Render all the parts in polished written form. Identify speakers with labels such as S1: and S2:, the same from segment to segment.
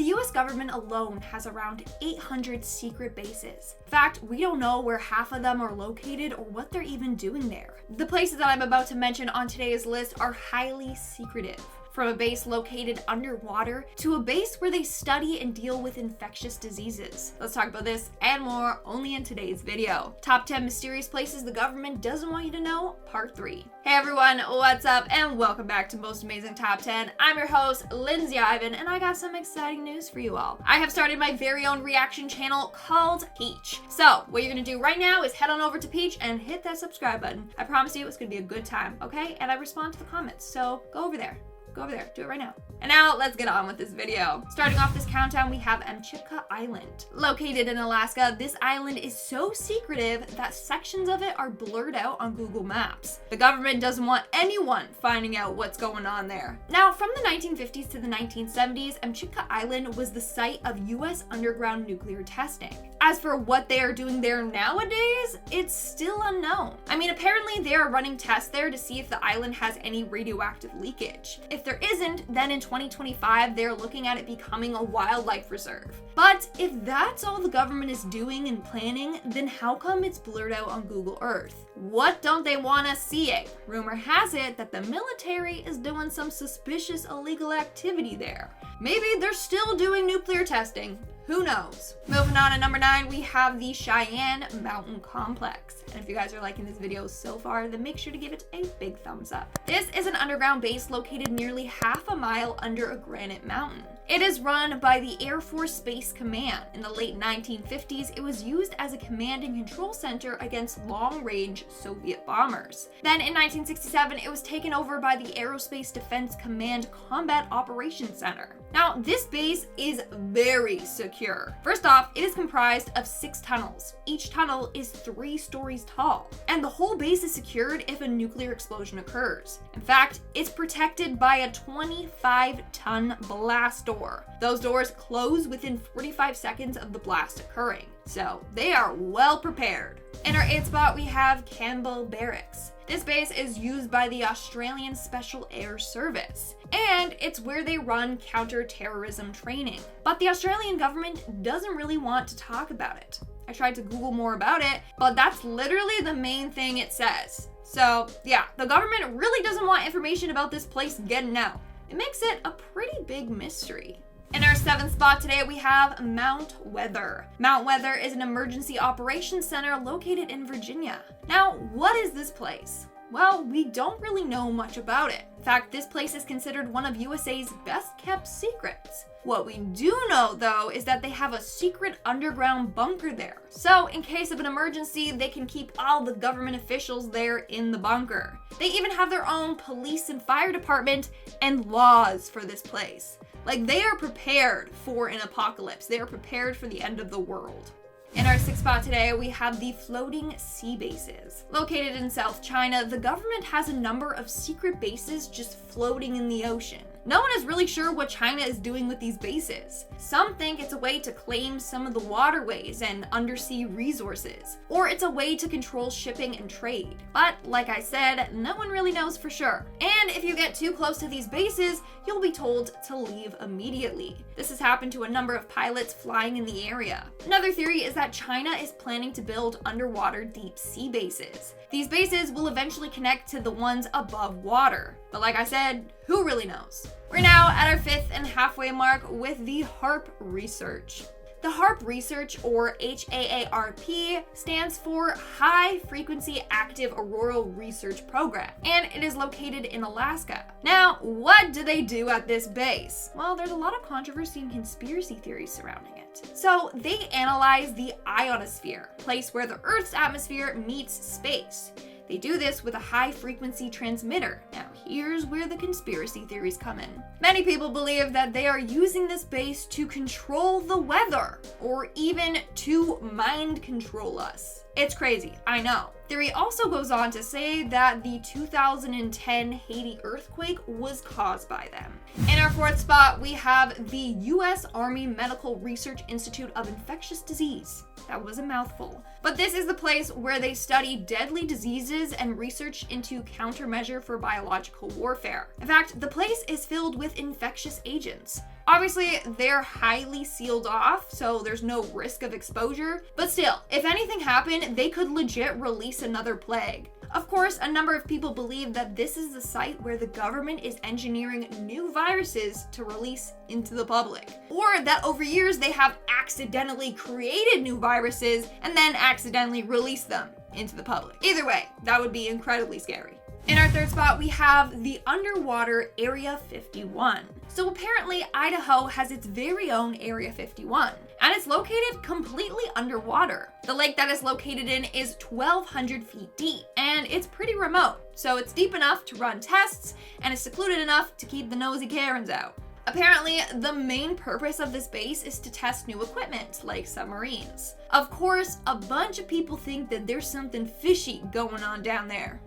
S1: The US government alone has around 800 secret bases. In fact, we don't know where half of them are located or what they're even doing there. The places that I'm about to mention on today's list are highly secretive. From a base located underwater to a base where they study and deal with infectious diseases. Let's talk about this and more only in today's video. Top 10 mysterious places the government doesn't want you to know, part 3. Hey everyone, what's up and welcome back to Most Amazing Top 10. I'm your host, Lindsay Ivan, and I got some exciting news for you all. I have started my very own reaction channel called Peach. So what you're gonna do right now is head on over to Peach and hit that subscribe button. I promise you it's gonna be a good time, okay? And I respond to the comments, so go over there. Go over there, do it right now. And now let's get on with this video. Starting off this countdown, we have AMCHITKA Island. Located in Alaska, this island is so secretive that sections of it are blurred out on Google Maps. The government doesn't want anyone finding out what's going on there. Now, from the 1950s to the 1970s, AMCHITKA Island was the site of US underground nuclear testing. As for what they are doing there nowadays, it's still unknown. I mean, apparently they are running tests there to see if the island has any radioactive leakage. If there isn't, then in 2025, they're looking at it becoming a wildlife reserve. But if that's all the government is doing and planning, then how come it's blurred out on Google Earth? What don't they want us seeing? Rumor has it that the military is doing some suspicious illegal activity there. Maybe they're still doing nuclear testing. Who knows? Moving on to number 9, we have the Cheyenne Mountain Complex. And if you guys are liking this video so far, then make sure to give it a big thumbs up. This is an underground base located nearly half a mile under a granite mountain. It is run by the Air Force Space Command. In the late 1950s, it was used as a command and control center against long-range Soviet bombers. Then in 1967, it was taken over by the Aerospace Defense Command Combat Operations Center. Now, this base is very secure. First off, it is comprised of 6 tunnels. Each tunnel is 3 stories tall, and the whole base is secured if a nuclear explosion occurs. In fact, it's protected by a 25-ton blast door. Those doors close within 45 seconds of the blast occurring, so they are well prepared. In our 8th spot, we have CAMPBELL Barracks. This base is used by the Australian Special Air Service, and it's where they run counter-terrorism training. But the Australian government doesn't really want to talk about it. I tried to Google more about it, but that's literally the main thing it says. So yeah, the government really doesn't want information about this place getting out. It makes it a pretty big mystery. In our 7th spot today, we have Mount Weather. Mount Weather is an emergency operations center located in Virginia. Now, what is this place? Well, we don't really know much about it. In fact, this place is considered one of USA's best kept secrets. What we do know, though, is that they have a secret underground bunker there. So, in case of an emergency, they can keep all the government officials there in the bunker. They even have their own police and fire department and laws for this place. Like, they are prepared for an apocalypse. They are prepared for the end of the world. In our 6th spot today, we have the floating sea bases. Located in South China, the government has a number of secret bases just floating in the ocean. No one is really sure what China is doing with these bases. Some think it's a way to claim some of the waterways and undersea resources, or it's a way to control shipping and trade. But like I said, no one really knows for sure. And if you get too close to these bases, you'll be told to leave immediately. This has happened to a number of pilots flying in the area. Another theory is that China is planning to build underwater deep sea bases. These bases will eventually connect to the ones above water. But like I said, who really knows? We're now at our 5th and halfway mark with the HAARP research. The HAARP research, or HAARP, stands for High Frequency Active Auroral Research Program, and it is located in Alaska. Now, what do they do at this base? Well, there's a lot of controversy and conspiracy theories surrounding it. So they analyze the ionosphere, a place where the Earth's atmosphere meets space. They do this with a high-frequency transmitter. Now, here's where the conspiracy theories come in. Many people believe that they are using this base to control the weather, or even to mind control us. It's crazy, I know. Theory also goes on to say that the 2010 Haiti earthquake was caused by them. In our 4th spot, we have the U.S. Army Medical Research Institute of Infectious Disease. That was a mouthful. But this is the place where they study deadly diseases and research into countermeasure for biological biological warfare. In fact, the place is filled with infectious agents. Obviously, they're highly sealed off, so there's no risk of exposure, but still, if anything happened, they could legit release another plague. Of course, a number of people believe that this is the site where the government is engineering new viruses to release into the public, or that over years they have accidentally created new viruses and then accidentally released them into the public. Either way, that would be incredibly scary. In our third spot, we have the underwater Area 51. So apparently Idaho has its very own Area 51, and it's located completely underwater. The lake that it's located in is 1,200 feet deep, and it's pretty remote. So it's deep enough to run tests, and it's secluded enough to keep the nosy Karens out. Apparently, the main purpose of this base is to test new equipment, like submarines. Of course, a bunch of people think that there's something fishy going on down there.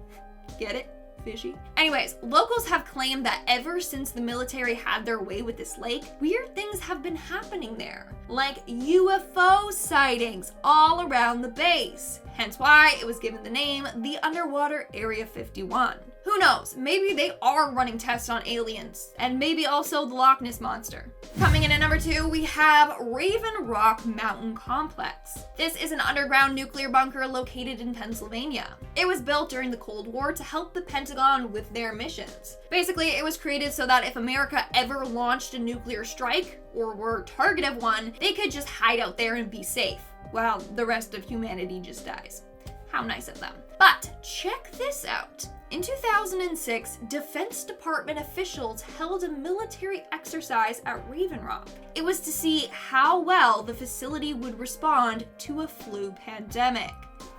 S1: Get it? Fishy? Anyways, locals have claimed that ever since the military had their way with this lake, weird things have been happening there, like UFO sightings all around the base. Hence why it was given the name the Underwater Area 51. Who knows, maybe they are running tests on aliens, and maybe also the Loch Ness Monster. Coming in at number 2, we have Raven Rock Mountain Complex. This is an underground nuclear bunker located in Pennsylvania. It was built during the Cold War to help the Pentagon with their missions. Basically, it was created so that if America ever launched a nuclear strike, or were target of one, they could just hide out there and be safe, while the rest of humanity just dies. How nice of them. But check this out. In 2006, Defense Department officials held a military exercise at Raven Rock. It was to see how well the facility would respond to a flu pandemic.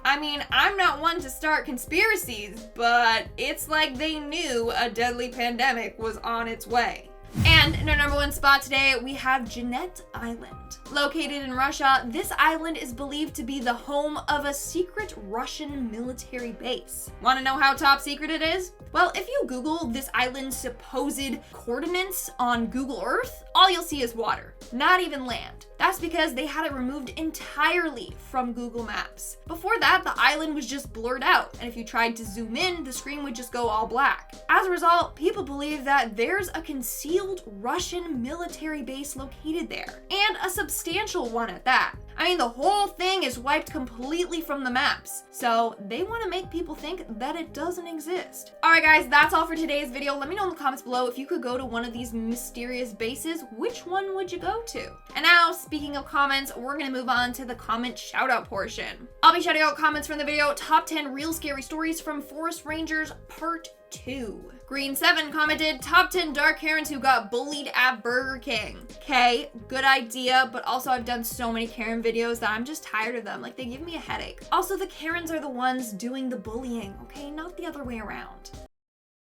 S1: I mean, I'm not one to start conspiracies, but it's like they knew a deadly pandemic was on its way. And in our number 1 spot today, we have Jeannette Island. Located in Russia, this island is believed to be the home of a secret Russian military base. Want to know how top secret it is? Well, if you Google this island's supposed coordinates on Google Earth, all you'll see is water, not even land. That's because they had it removed entirely from Google Maps. Before that, the island was just blurred out, and if you tried to zoom in, the screen would just go all black. As a result, people believe that there's a concealed Russian military base located there, and a substantial one at that. I mean, the whole thing is wiped completely from the maps, so they want to make people think that it doesn't exist. Alright guys, that's all for today's video. Let me know in the comments below if you could go to one of these mysterious bases, which one would you go to? And now, speaking of comments, we're going to move on to the comment shoutout portion. I'll be shouting out comments from the video Top 10 Real Scary Stories from Forest Rangers Part 2. Green7 commented, Top 10 dark Karens who got bullied at Burger King. Okay, good idea, but also I've done so many Karen videos that I'm just tired of them. Like, they give me a headache. Also, the Karens are the ones doing the bullying, okay? Not the other way around.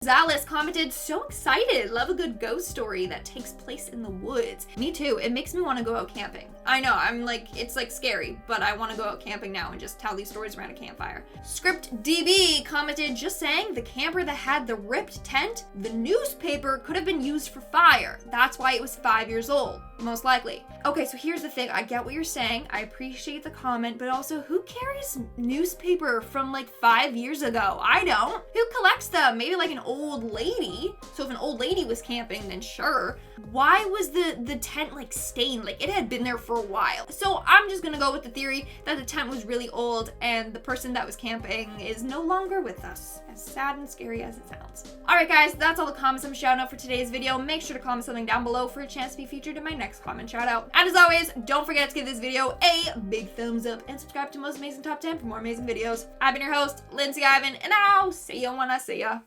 S1: Zalis commented, so excited, love a good ghost story that takes place in the woods. Me too, it makes me want to go out camping. I know, I'm like, it's like scary, but I want to go out camping now and just tell these stories around a campfire. Script DB commented, just saying, the camper that had the ripped tent, the newspaper could have been used for fire. That's why it was 5 years old, most likely. Okay, so here's the thing, I get what you're saying, I appreciate the comment, but also who carries newspaper from like 5 years ago? I don't. Who collects them? Maybe like an old lady. So if an old lady was camping, then sure. Why was the tent like stained? Like it had been there for a while. So I'm just gonna go with the theory that the tent was really old and the person that was camping is no longer with us. As sad and scary as it sounds. Alright guys, that's all the comments I'm shouting out for today's video. Make sure to comment something down below for a chance to be featured in my next comment shout out. And as always, don't forget to give this video a big thumbs up and subscribe to Most Amazing Top 10 for more amazing videos. I've been your host, Lindsay Ivan, and I'll see you when I see ya.